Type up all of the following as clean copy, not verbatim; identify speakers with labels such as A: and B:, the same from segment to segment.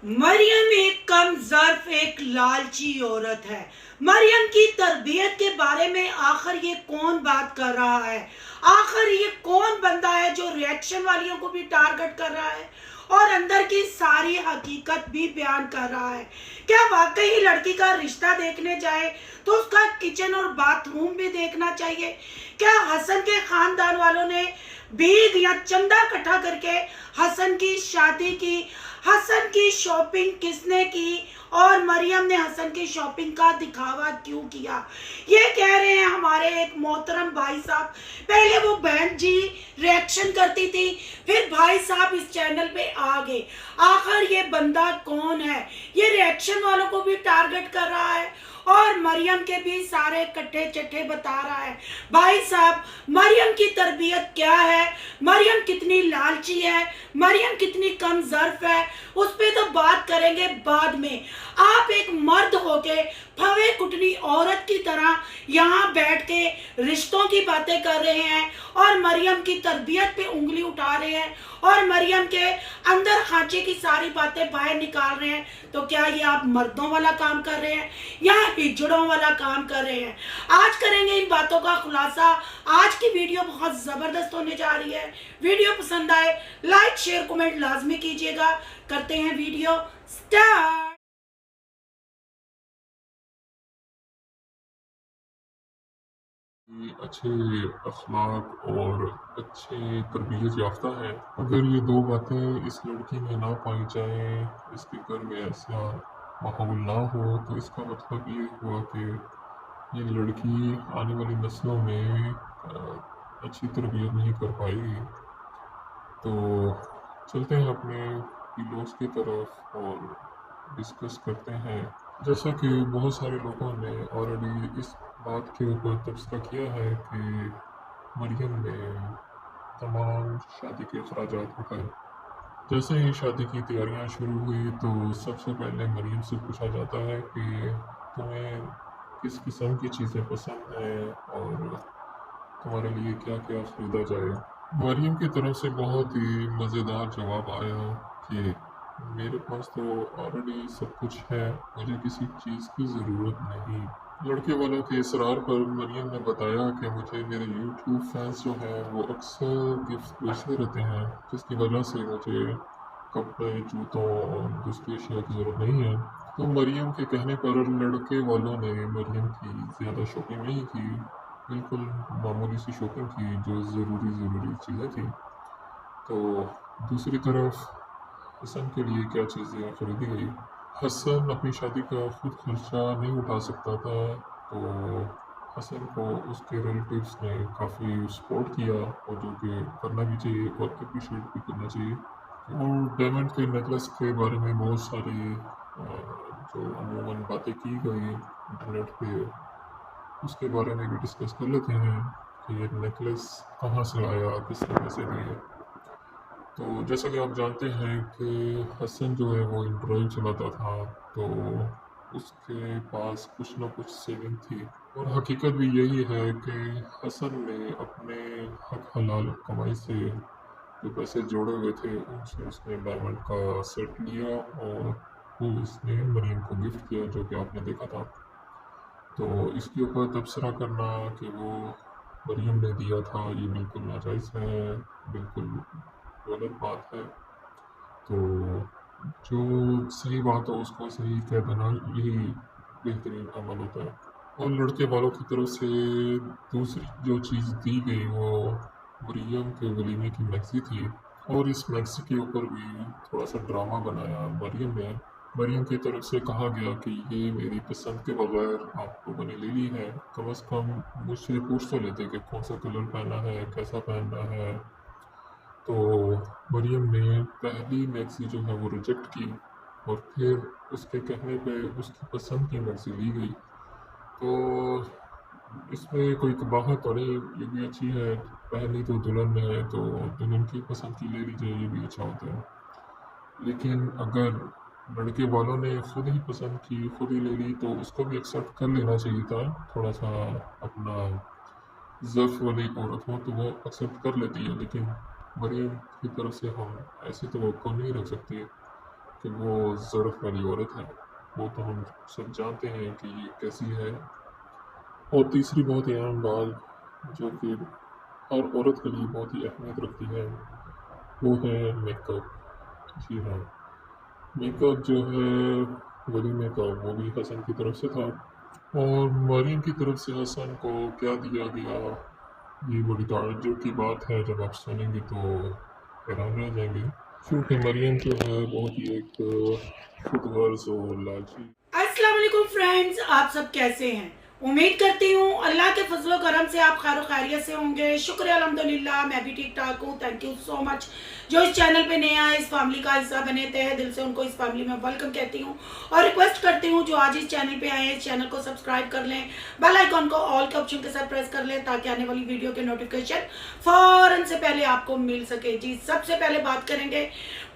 A: मरियम एक कम ज़र्फ एक लालची औरत है। मरियम की तरबियत के बारे में आखिर ये कौन बात कर रहा है? आखिर ये कौन बंदा है जो रिएक्शन वालियों को भी टारगेट कर रहा है और अंदर की सारी हकीकत भी बयान कर रहा है? क्या वाकई लड़की का रिश्ता देखने जाए तो उसका किचन और बाथरूम भी देखना चाहिए? क्या हसन के खानदान वालों ने भीख या चंदा इकट्ठा करके हसन की शादी की? हसन की शॉपिंग किसने की और मरियम ने हसन की शॉपिंग का दिखावा क्यों किया? ये कह रहे हैं हमारे एक मोहतरम भाई साहब। पहले वो बहन जी रिएक्शन करती थी, फिर भाई साहब इस चैनल पे आ गए। आखिर ये बंदा कौन है? ये रिएक्शन वालों को भी टारगेट कर रहा है और मरियम के भी सारे कट्ठे चट्ठे बता रहा है। भाई साहब, मरियम की तरबियत क्या है? मरियम कितनी लालची है? मरियम कितनी कम ज़र्फ है? उस पर तो बात करेंगे बाद में। आप एक मर्द होके फवे कुटनी औरत की तरह यहाँ बैठ के रिश्तों की बातें कर रहे हैं और मरियम की तरबियत पे उंगली उठा रहे हैं और मरियम के अंदर खांचे की सारी बातें बाहर निकाल रहे हैं। तो क्या ये आप मर्दों वाला काम कर रहे हैं या हिजड़ों वाला काम कर रहे हैं? आज करेंगे इन बातों का खुलासा। आज की वीडियो बहुत ज़बरदस्त होने जा रही है। वीडियो पसंद आए लाइक शेयर कमेंट लाजमी कीजिएगा। करते हैं वीडियो स्टार्ट।
B: ये अच्छे अखलाक और अच्छे तरबियत याफ्ता है। अगर ये दो बातें इस लड़की में ना पाई जाएं, इसके घर में ऐसा माहौल ना हो, तो इसका मतलब ये हुआ कि ये लड़की आने वाली नस्लों में अच्छी तरबियत नहीं कर पाएगी। तो चलते हैं अपने पिलोस की तरफ और डिस्कस करते हैं। जैसा कि बहुत सारे लोगों ने ऑलरेडी इस बात के ऊपर तबसरा किया है कि मरियम ने तमाम शादी के अखराजात उठाए। जैसे ही शादी की तैयारियां शुरू हुई तो सबसे पहले मरियम से पूछा जाता है कि तुम्हें किस किस्म की चीज़ें पसंद हैं और तुम्हारे लिए क्या क्या ख़रीदा जाए। मरियम की तरफ से बहुत ही मज़ेदार जवाब आया कि मेरे पास तो ऑलरेडी सब कुछ है, मुझे किसी चीज़ की ज़रूरत नहीं। लड़के वालों के इसरार पर मरियम ने बताया कि मुझे मेरे यूट्यूब फैंस जो हैं वो अक्सर गिफ्ट भेजते रहते हैं, जिसकी वजह से मुझे कपड़े, जूतों और दूसरी अशिया की ज़रूरत नहीं है। तो मरियम के कहने पर लड़के वालों ने मरियम की ज़्यादा शॉपिंग नहीं की, बिल्कुल मामूली सी शॉपिंग की जो ज़रूरी चीज़ें थी। तो दूसरी तरफ हसन के लिए क्या चीज़ें खरीदी गई। हसन अपनी शादी का खुद खर्चा नहीं उठा सकता था, तो हसन को उसके रिलेटिव्स ने काफ़ी सपोर्ट किया और जो कि करना भी चाहिए और अप्रिशिएट भी करना चाहिए। और डायमंड के नेकलेस के बारे में बहुत सारी जो अमूमन बातें की गई इंटरनेट पे, उसके बारे में भी डिस्कस कर लेते हैं कि ये नेकलेस कहाँ से आया, किसने पैसे दिए। तो जैसा कि आप जानते हैं कि हसन जो है वो इंटरव्यू चलाता था, तो उसके पास कुछ ना कुछ सेविंग थी। और हकीकत भी यही है कि हसन ने अपने हक हलाल कमाई से जो पैसे जोड़े हुए थे उनसे उसने डायमंड का सेट लिया और वो उसने मरीम को गिफ्ट किया, जो कि आपने देखा था। तो इसके ऊपर तबसरा करना कि वो मरियम ने दिया था, ये बिल्कुल नाजायज़ है, बिल्कुल गलत बात है। तो जो सही बात हो उसको सही कह देना, यही बेहतरीन अमल होता है। और लड़के वालों की तरफ से दूसरी जो चीज़ दी गई वो मरियम के वलीमे की मैक्सी थी। और इस मैक्सी के ऊपर भी थोड़ा सा ड्रामा बनाया मरियम ने। मरियम की तरफ से कहा गया कि ये मेरी पसंद के बगैर आप लोगों ने ले ली है, कम अज़ कम मुझसे पूछ तो लेते कि कौन सा कलर पहना है, कैसा पहनना है। तो मरियम ने पहली मैक्सी जो है वो रिजेक्ट की और फिर उसके कहने पे उसकी पसंद की मैक्सी ली गई। तो इसमें कोई कबाहत तो नहीं, ये भी अच्छी है। पहली तो दुल्हन है तो दुल्हन की पसंद की ले लीजिए, ये भी अच्छा होता है। लेकिन अगर लड़के वालों ने खुद ही पसंद की, खुद ही ले ली, तो उसको भी एक्सेप्ट कर लेना चाहिए था। थोड़ा सा अपना ज़र्फ़ वाली औरत हो तो वो एक्सेप्ट कर लेती है, लेकिन मरियम की तरफ से हम ऐसी तवक्को नहीं रख सकते कि वो ज़र्फ़ वाली औरत है, वो तो हम सब जानते हैं कि ये कैसी है। और तीसरी बहुत ही अहम बात जो कि हर औरत के लिए बहुत ही अहमियत रखती है, वो है मेकअप। जी हाँ, मेकअप जो है वलीमे का वो भी हसन की तरफ से था, और मरीम की तरफ से हसन को क्या दिया गया, ये बड़ी ताज्जुब की बात है। जब आप सुनेंगे तो हैरान रह जाएंगे, क्योंकि मरियम जो है बहुत ही एक खुदगर्ज और लालची।
A: अस्सलाम वालेकुम फ्रेंड्स, आप सब कैसे हैं? उम्मीद करती हूँ अल्लाह के फजलो करम से आप खैर खैरियत से होंगे। शुक्र है अल्हम्दुलिल्लाह, मैं भी ठीक ठाक हूँ। Thank you so much. जो इस चैनल पे नया है, इस फैमिली का हिस्सा बने थे दिल से उनको इस फैमिली में वेलकम कहती हूँ और रिक्वेस्ट करती हूँ जो आज इस चैनल पे आए हैं इस चैनल को सब्सक्राइब कर लें, बेल आइकॉन को ऑल के ऑप्शन के साथ प्रेस कर लें ताकि आने वाली वीडियो के नोटिफिकेशन फौरन से पहले आपको मिल सके। जी, सबसे पहले बात करेंगे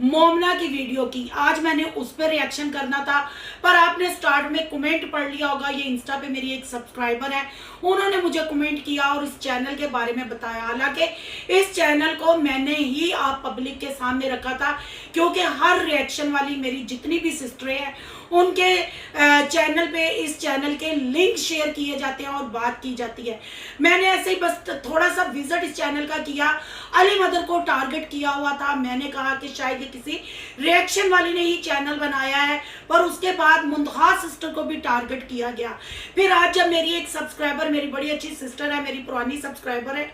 A: मोमना की वीडियो की। आज मैंने उस पर रिएक्शन करना था, पर आपने स्टार्ट में कमेंट पढ़ लिया होगा। ये इंस्टा पे मेरी एक सब्सक्राइबर है, उन्होंने मुझे कमेंट किया और इस चैनल के बारे में बताया। हालांकि इस चैनल को मैंने ही आप पब्लिक के सामने रखा था, क्योंकि हर रिएक्शन वाली मेरी जितनी भी सिस्टरें हैं उनके चैनल पे इस चैनल के लिंक शेयर किए जाते हैं और बात की जाती है। मैंने ऐसे ही बस थोड़ा सा विजिट इस चैनल का किया, अली मदर को टारगेट किया हुआ था। मैंने कहा कि शायद ये किसी रिएक्शन वाली ने ही चैनल बनाया है, पर उसके बाद मुंतहा सिस्टर को भी टारगेट किया गया। फिर आज जब मेरी एक सब्सक्राइबर, मेरी बड़ी अच्छी सिस्टर है, मेरी पुरानी सब्सक्राइबर है,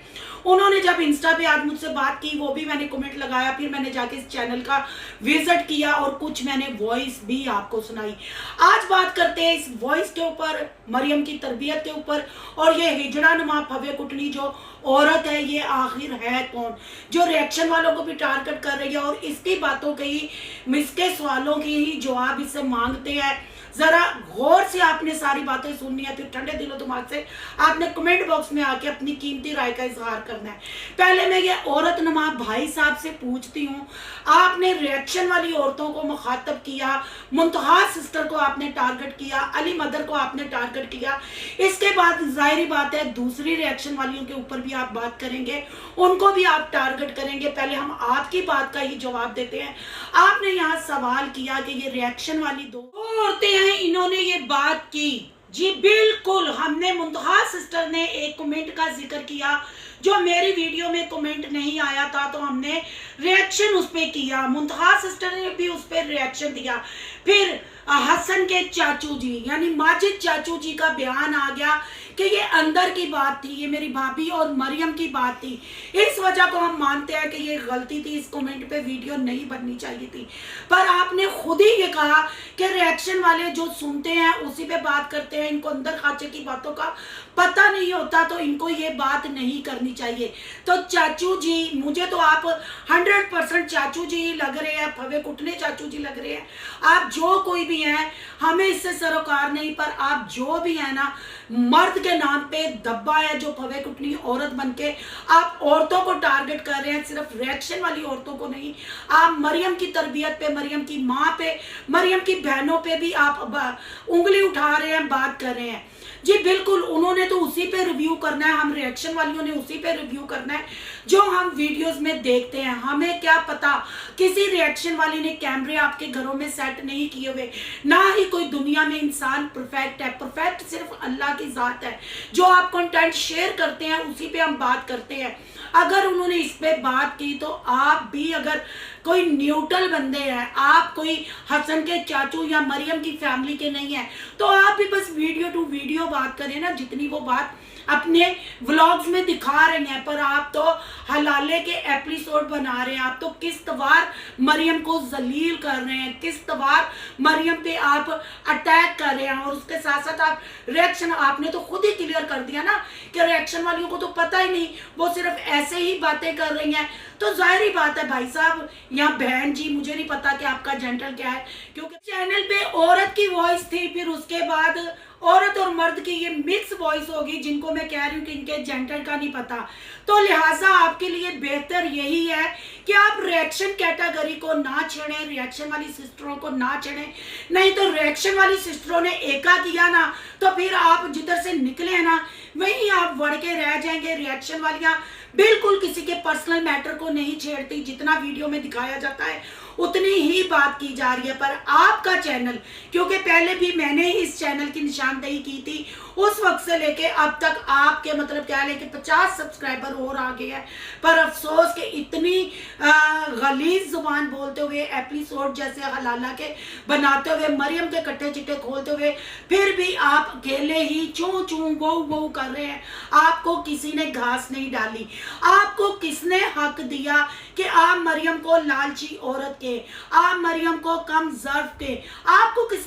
A: उन्होंने जब इंस्टा पे आज मुझसे बात की, वो भी मैंने कमेंट लगाया। फिर मैंने जाके इस चैनल का विजिट किया और कुछ मैंने वॉइस भी आपको सुनाई। आज बात करते हैं इस वॉइस के ऊपर, मरियम की तरबियत के ऊपर, और ये हिजड़ा नुमा फवे कुटनी जो औरत है, ये आखिर है कौन जो रिएक्शन वालों को भी टारगेट कर रही है और इसकी बातों के ही, इसके सवालों की ही जवाब इससे मांगते हैं। जरा गौर से आपने सारी बातें सुननी है, फिर ठंडे दिलो दिमाग से आपने कमेंट बॉक्स में आके अपनी कीमती राय का इजहार करना है। पहले मैं ये औरत नुमा भाई साहब से पूछती हूँ, आपने रिएक्शन वाली औरतों को मुखातब किया, मुंतहा सिस्टर को आपने टारगेट किया, अली मदर को आपने टारगेट किया, इसके बाद जाहिर बात है दूसरी रिएक्शन वालियों के ऊपर भी आप बात करेंगे, उनको भी आप टारगेट करेंगे। पहले हम आपकी बात का ही जवाब देते हैं। आपने यहाँ सवाल किया कि ये रिएक्शन वाली दो औरतें हैं, इन्होंने ये बात की। जी बिल्कुल, हमने मुंतहा सिस्टर ने एक कमेंट का जिक्र किया जो मेरी वीडियो में कमेंट नहीं आया था, तो हमने रिएक्शन उस पे किया। मुंतहा सिस्टर ने भी उस पर रिएक्शन दिया। फिर हसन के चाचू जी यानी माजिद चाचू जी का बयान आ गया कि ये अंदर की बात थी, ये मेरी भाभी और मरियम की बात थी। इस वजह को हम मानते हैं कि ये गलती थी, इस कमेंट पे वीडियो नहीं बननी चाहिए थी। पर आपने खुद ही ये कहा कि रिएक्शन वाले जो सुनते हैं उसी पे बात करते हैं, इनको अंदर खाचे की बातों का पता नहीं होता, तो इनको ये बात नहीं करनी चाहिए। तो चाचू जी, मुझे तो आप 100% चाचू जी लग रहे हैं, फवे कुटने चाचू जी लग रहे हैं। आप जो कोई भी हैं, हमें इससे सरोकार नहीं, पर आप जो भी है ना, मर्द के नाम पे दब्बा है जो फवे कुटनी औरत बनके आप औरतों को टारगेट कर रहे हैं, सिर्फ रिएक्शन वाली औरतों को नहीं। आप मरियम की तरबियत पे, मरियम की माँ पे, मरियम की बहनों पे भी आप उंगली उठा रहे हैं, बात कर रहे हैं। जी बिल्कुल, उन्होंने तो उसी पे रिव्यू करना है, हम रिएक्शन वालियों ने उसी पे रिव्यू करना है जो हम वीडियोस में देखते हैं। हमें क्या पता किसी रिएक्शन वाली ने कैमरे आपके घरों में सेट नहीं किए हुए, ना ही कोई दुनिया में इंसान परफेक्ट है। परफेक्ट सिर्फ अल्लाह की जात है। जो आप कंटेंट शेयर करते हैं उसी पे हम बात करते हैं। अगर उन्होंने इस पे बात की तो आप भी अगर कोई न्यूट्रल बंदे हैं, आप कोई हसन के चाचू या मरियम की फैमिली के नहीं है, तो आप भी बस वीडियो टू वीडियो बात करें ना, जितनी वो बात अपने व्लॉग्स में दिखा रहे हैं। पर आप तो हलाले के एपिसोड बना रहे हैं, आप तो किस्तवार मरियम को जलील कर रहे हैं, किस्तवार मरियम पे आप अटैक कर रहे हैं, और उसके साथ साथ आप रिएक्शन, आपने तो खुद ही क्लियर कर दिया ना कि रिएक्शन वालियों को तो पता ही नहीं, वो सिर्फ ऐसे ही बातें कर रही हैं। तो जाहिर बात है भाई साहब या बहन जी, मुझे नहीं पता कि आपका जेंडर क्या है, क्योंकि चैनल पे औरत की वॉइस थी, फिर उसके बाद औरत और मर्द की ये मिक्स वॉइस होगी, जिनको मैं कह रही हूँ कि इनके जेंडर का नहीं पता। तो लिहाजा आपके लिए बेहतर यही है कि आप रिएक्शन कैटेगरी को ना छेड़ें, रिएक्शन वाली सिस्टरों को ना छेड़ें। नहीं तो रिएक्शन वाली सिस्टरों ने एका किया ना, तो फिर आप जिधर से निकले हैं ना वहीं आप बढ़ के रह जाएंगे। रिएक्शन वालियां बिल्कुल किसी के पर्सनल मैटर को नहीं छेड़ती, जितना वीडियो में दिखाया जाता है उतनी ही बात की जा रही है। पर आपका चैनल, क्योंकि पहले भी मैंने इस चैनल की निशानदेही की थी, उस वक्त से लेके अब तक आपके मतलब क्या है कि 50 सब्सक्राइबर और आ गए हैं, पर अफसोस कि इतनी गलीज जुबान बोलते हुए, एपिसोड जैसे हलाला के बनाते हुए, मरियम के कट्टे चिट्टे खोलते हुए, फिर भी आप अकेले ही चूं चूं गो गो कर रहे हैं। आपको किसी ने घास नहीं डाली। आपको किसने हक दिया कि आप मरियम को लालची औरत के, आप मरियम को कम ज़र्फ के, आपको किसने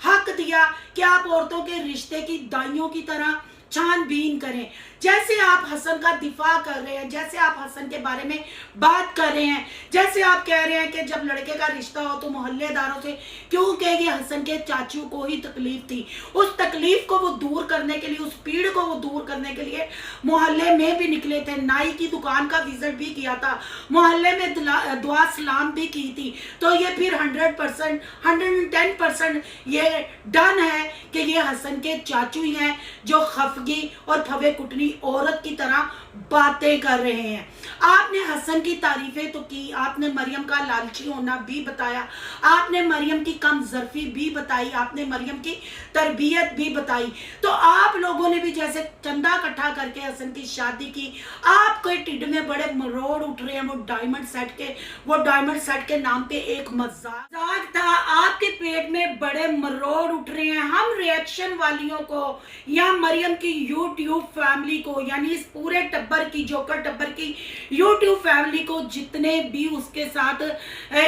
A: हक दिया कि आप औरतों के रिश्ते की दाइयों की तरह छानबीन करें? जैसे आप हसन का दिफा कर रहे हैं, जैसे आप हसन के बारे में बात कर रहे हैं, जैसे आप कह रहे हैं कि जब लड़के का रिश्ता हो तो मोहल्लेदारों से क्यों कहेंगे, हसन के चाचू को ही तकलीफ थी। उस तकलीफ को वो दूर करने के लिए, उस पीड़ को वो दूर करने के लिए मोहल्ले में भी निकले थे, नाई की दुकान का विजिट भी किया था, मोहल्ले में दुआ सलाम भी की थी। तो ये फिर 100%, 110% ये डन है कि ये हसन के चाचू ही हैं जो खफगी और फवे कुटनी औरत की तरह बातें कर रहे हैं। आपने हसन की तारीफें तो की, आपने मरियम का लालची होना भी बताया, आपने मरियम की कम ज़र्फी भी बताई, आपने मरियम की तरबियत भी बताई। तो आप लोगों ने भी जैसे चंदा इकट्ठा करके हसन की शादी की, आपके टिड में बड़े मरोड़ उठ रहे हैं वो डायमंड सेट के नाम पे एक मजाक था। आपके पेट में बड़े मरोड़ उठ रहे हैं। हम रिएक्शन वालियों को या मरियम की यूट्यूब फैमिली को, यानी इस पूरे टब्बर की, जोकर टब्बर की यूट्यूब फैमिली को, जितने भी उसके साथ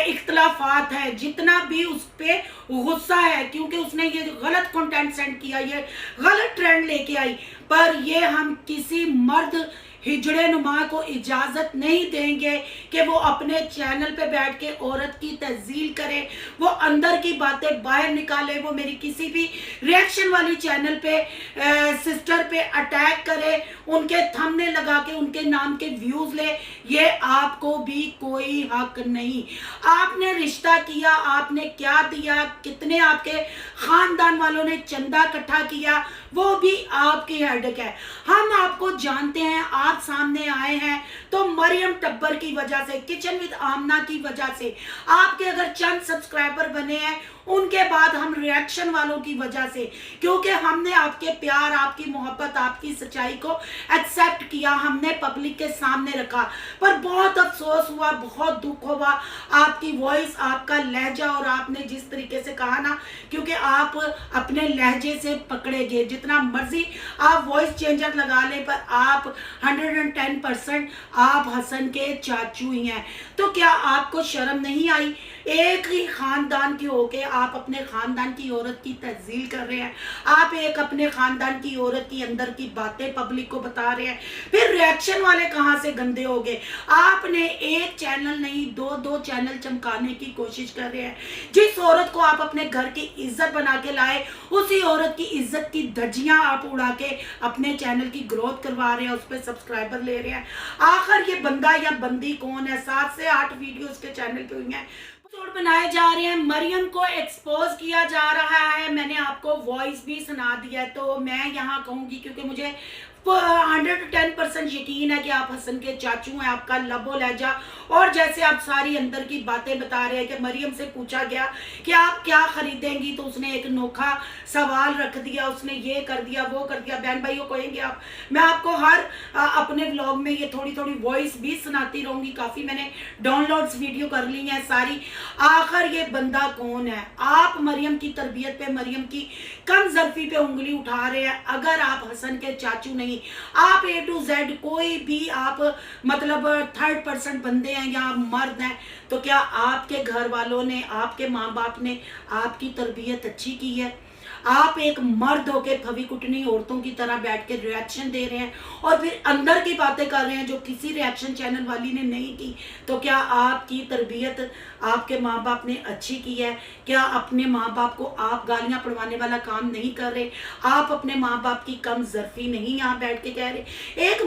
A: इख्तलाफात है, जितना भी उस पे गुस्सा है, क्योंकि उसने ये गलत कंटेंट सेंड किया, ये गलत ट्रेंड लेके आई, पर ये हम किसी मर्द हिजड़े नुमा को इजाजत नहीं देंगे कि वो अपने चैनल पे बैठ के औरत की तहजील करे, वो अंदर की बातें बाहर निकाले, वो मेरी किसी भी रिएक्शन वाली चैनल पे सिस्टर पे अटैक करे, उनके थंबनेल लगा के उनके नाम के व्यूज ले। ये आपको भी कोई हक नहीं। आपने रिश्ता किया, आपने क्या दिया, कितने आपके खानदान वालों ने चंदा इकट्ठा किया, वो भी आपकी हेडेक है। हम आपको जानते हैं, आप सामने आए हैं तो मरियम टब्बर की वजह से, किचन विद आमना की वजह से। आपके अगर चंद सब्सक्राइबर बने हैं उनके बाद हम रिएक्शन वालों की वजह से, क्योंकि हमने आपके प्यार, आपकी मोहब्बत, आपकी सच्चाई को एक्सेप्ट किया, हमने पब्लिक के सामने रखा। पर बहुत अफसोस हुआ, बहुत दुख हुआ, आपकी वॉइस, आपका लहजा, और आपने जिस तरीके से कहा ना, क्योंकि आप अपने लहजे से पकड़े गए, जितना मर्जी आप वॉइस चेंजर लगा लें, पर आप 110% आप हसन के चाचू ही हैं। तो क्या आपको शर्म नहीं आई? एक ही खानदान के होके आप अपने खानदान की औरत की तहजील कर रहे हैं, आप एक अपने खानदान की औरत की अंदर की बातें पब्लिक को बता रहे हैं। फिर रिएक्शन वाले कहां से गंदे हो गए? आपने एक चैनल नहीं, दो चैनल चमकाने की कोशिश कर रहे हैं। जिस औरत को आप अपने घर की इज्जत बना के लाए, उसी औरत की इज्जत की धज्जियां आप उड़ा के अपने चैनल की ग्रोथ करवा रहे हैं, उस पर सब्सक्राइबर ले रहे हैं। आखिर ये बंदा या बंदी कौन है? 7 से 8 वीडियो उसके चैनल पे हुई हैं, बनाए जा रहे हैं, मरियम को एक्सपोज किया जा रहा है। मैंने आपको वॉइस भी सुना दिया है, तो मैं यहाँ कहूँगी, क्योंकि मुझे 110% यकीन है कि आप हसन के चाचू हैं, आपका लबो लहजा, और जैसे आप सारी अंदर की बातें बता रहे हैं कि मरियम से पूछा गया कि आप क्या खरीदेंगी, तो उसने एक नोखा सवाल रख दिया, उसने ये कर दिया, वो कर दिया। बहन भाइयों कहेंगे आप, मैं आपको हर अपने व्लॉग में ये थोड़ी थोड़ी वॉइस भी सुनाती रहूंगी। काफ़ी मैंने डाउनलोड्स वीडियो कर ली हैं सारी। आखिर ये बंदा कौन है? आप मरियम की तरबियत पे, मरियम की कम ज़र्फी पे उंगली उठा रहे हैं। अगर आप हसन के चाचू नहीं, आप A to Z कोई भी आप मतलब 3rd% बंदे हैं या मर्द हैं, तो क्या आपके घर वालों ने, आपके माँ बाप ने आपकी तरबियत अच्छी की है? आप एक मर्द होके फवी कुटनी औरतों की तरह बैठ के रिएक्शन दे रहे हैं और फिर अंदर की बातें कर रहे हैं जो किसी रिएक्शन चैनल वाली ने नहीं की। तो क्या आपकी तरबियत आपके माँ बाप ने अच्छी की है? क्या अपने माँ बाप को आप गालियाँ पड़वाने वाला काम नहीं कर रहे? आप अपने माँ बाप की कम ज़र्फी नहीं यहाँ बैठ के कह रहे? एक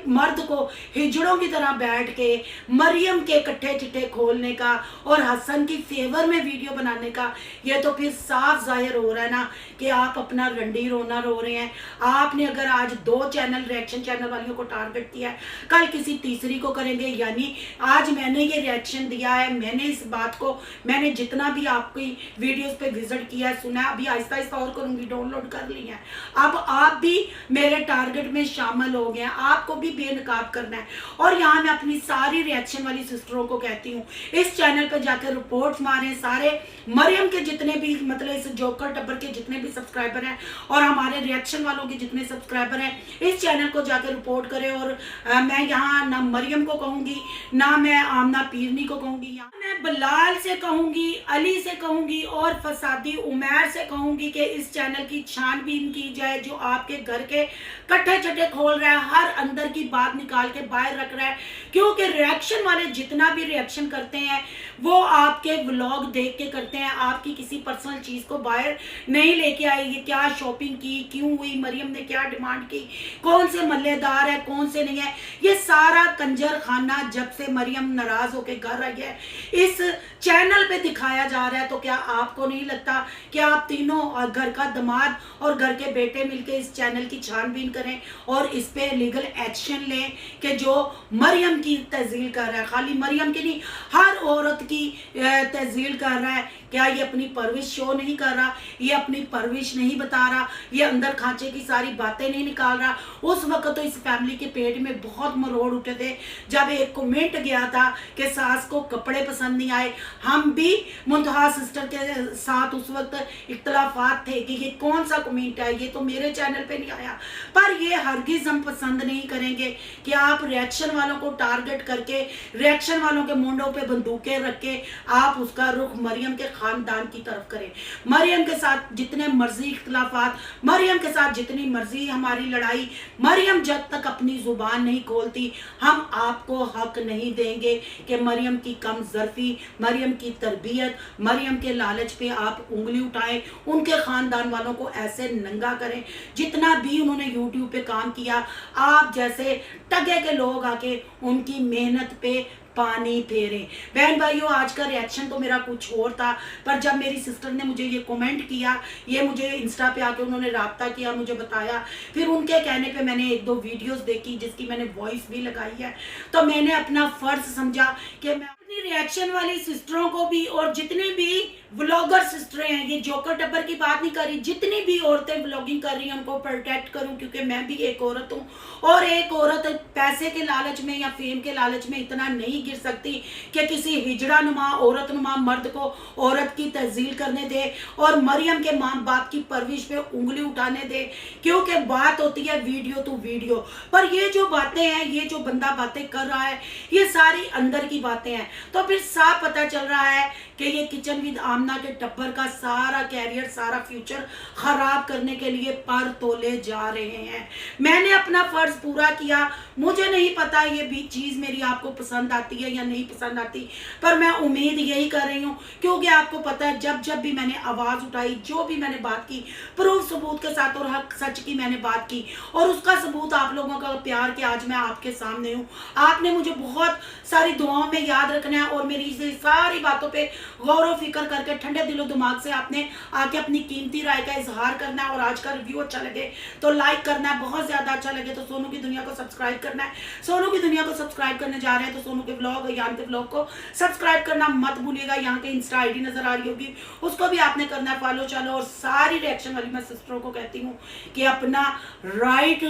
A: मर्द को हिजड़ों की तरह बैठ के मरियम के कट्ठे चिट्ठे खोलने का और हसन की फेवर में वीडियो बनाने का, ये तो फिर साफ जाहिर हो रहा है ना समझना कि आप अपना रंडी रोना रो रहे हैं। आपने अगर आज 2 चैनल रिएक्शन चैनल वालियों को टारगेट किया है, कल किसी तीसरी को करेंगे। यानी आज मैंने ये रिएक्शन दिया है, मैंने इस बात को, मैंने जितना भी आपकी वीडियोस पे विजिट किया है, सुना है, अभी आहिस्ता आहिस्ता और करूँगी, डाउनलोड कर ली है। अब आप भी मेरे टारगेट में शामिल हो गए हैं, आपको भी बेनकाब करना है। और यहाँ मैं अपनी सारी रिएक्शन वाली सिस्टरों को कहती हूँ, इस चैनल पर जाकर रिपोर्ट मारें। सारे मरियम के जितने भी, मतलब इस जोकर टब्बर के जितने भी सब्सक्राइबर हैं और हमारे रिएक्शन वालों के जितने सब्सक्राइबर हैं, इस चैनल को जाकर रिपोर्ट करें। और मैं यहाँ ना मरियम को कहूँगी, ना मैं आमना पीरनी को कहूँगी, यहाँ मैं बिलाल से कहूँगी, अली से कहूँगी और फसादी उमैर से कहूँगी कि इस चैनल की छानबीन की जाए। जो आपके घर के कट्ठे चट्टे खोल रहा है, हर अंदर की बात निकाल के बाहर रख रहा है, क्योंकि रिएक्शन वाले जितना भी रिएक्शन करते हैं वो आपके व्लॉग देख के करते हैं, आपकी किसी पर्सनल चीज़ को बाहर नहीं लेके आए। ये क्या शॉपिंग की, क्यों हुई, मरियम ने क्या डिमांड की, कौन से मल्लेदार है, कौन से नहीं है, ये सारा कंजर खाना जब से मरियम नाराज होकर घर आई है इस चैनल पे दिखाया जा रहा है। तो क्या आपको नहीं लगता कि आप तीनों और घर का दामाद और घर के बेटे मिलकर इस चैनल की छानबीन करें और इस पे लीगल एक्शन लें कि जो मरियम की तहजील कर रहा है, खाली मरियम की नहीं, हर औरत की तहजील कर रहा है। क्या ये अपनी परवरिश शो नहीं कर रहा, ये अपनी परवरिश नहीं बता रहा, ये अंदर खांचे की सारी बातें नहीं निकाल रहा। उस वक्त तो इस फैमिली के पेट में बहुत मरोड़ उठे थे जब एक कमेंट गया था कि सास को कपड़े पसंद नहीं आए। हम भी मुंतहा सिस्टर के साथ उस वक्त इख्तलाफात थे कि ये कौन सा कमेंट है, ये तो मेरे चैनल पे नहीं आया। पर ये हरगिज हम पसंद नहीं करेंगे कि आप रिएक्शन वालों को टारगेट करके, रिएक्शन वालों के मुंडों पे बंदूकें रख के आप उसका रुख मरियम के खानदान की तरफ करें। मरियम के साथ जितने मर्जी इख्तलाफात, मरियम के साथ जितनी मर्जी हमारी लड़ाई, मरियम जब तक अपनी जुबान नहीं खोलती हम आपको हक नहीं देंगे कि मरियम की कम ज़र्फी, मरियम की तरबियत, मरियम के लालच पे आप उंगली उठाएं, उनके खानदान वालों को ऐसे नंगा करें। जितना भी उन्होंने यूट्यूब पे काम किया, आप जैसे टगे के लोग आके उनकी मेहनत पे पानी फेरे। बहन भाइयों, आज का रिएक्शन तो मेरा कुछ और था, पर जब मेरी सिस्टर ने मुझे ये कमेंट किया, ये मुझे इंस्टा पे आके उन्होंने राब्ता किया, मुझे बताया, फिर उनके कहने पे मैंने 1-2 वीडियोस देखी जिसकी मैंने वॉइस भी लगाई है, तो मैंने अपना फर्ज समझा कि मैं अपनी रिएक्शन वाली सिस्टरों को भी और जितनी भी व्लॉगर सिस्टरें हैं, ये जोकर टब्बर की बात नहीं कर रही, जितनी भी औरतें व्लॉगिंग कर रही हैं उनको प्रोटेक्ट करूं, क्योंकि मैं भी एक औरत हूं। और एक औरत पैसे के लालच में या फेम के लालच में इतना नहीं गिर सकती कि किसी हिजड़ा नुमा औरत नुमा मर्द को औरत की तहजील करने दे और मरियम के माँ बाप की परवरिश पे उंगली उठाने दे, क्योंकि बात होती है वीडियो टू वीडियो। पर ये जो बातें हैं, ये जो बंदा बातें कर रहा है, ये सारी अंदर की बातें हैं। तो फिर साफ पता चल रहा है कि ये किचन विद आमना के टब्बर का सारा कैरियर, सारा फ्यूचर खराब करने के लिए पर तोले जा रहे हैं। मैंने अपना फर्ज पूरा किया, मुझे नहीं पता ये भी चीज़ मेरी आपको पसंद आती है या नहीं पसंद आती, पर मैं उम्मीद यही कर रही हूँ, क्योंकि आपको पता है जब जब भी मैंने आवाज़ उठाई, जो भी मैंने बात की, प्रूफ सबूत के साथ और हक सच की मैंने बात की, और उसका सबूत आप लोगों का प्यार कि आज मैं आपके सामने हूँ। आपने मुझे बहुत सारी दुआओं में याद रखना है और मेरी सारी बातों पे गौर फिक्र करके ठंडे दिलो दिमाग से आपने आके अपनी कीमती राय का इजहार करना है। और आज का रिव्यू अच्छा लगे तो लाइक करना है, बहुत ज़्यादा अच्छा लगे तो सोनू की दुनिया को सब्सक्राइब करना है। सोनू की दुनिया को सब्सक्राइब करने जा रहे हैं तो सोनू के ब्लॉग, यान के ब्लॉग को सब्सक्राइब करना मत भूलिएगा। यहाँ के इंस्टा आईडी नजर आ रही होगी, उसको भी आपने करना है फॉलो। चलो, और सारी रिएक्शन वाली मैं सिस्टरों को कहती हूँ कि अपना राइट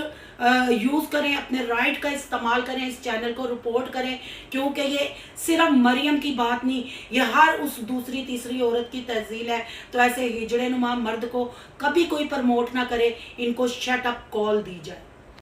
A: यूज़ करें, अपने राइट का इस्तेमाल करें, इस चैनल को रिपोर्ट करें, क्योंकि ये सिर्फ मरियम की बात नहीं, ये हर उस दूसरी तीसरी औरत की तहजील है। तो ऐसे हिजड़े नुमा मर्द को कभी कोई प्रमोट ना करे, इनको शट अप कॉल दी जाए।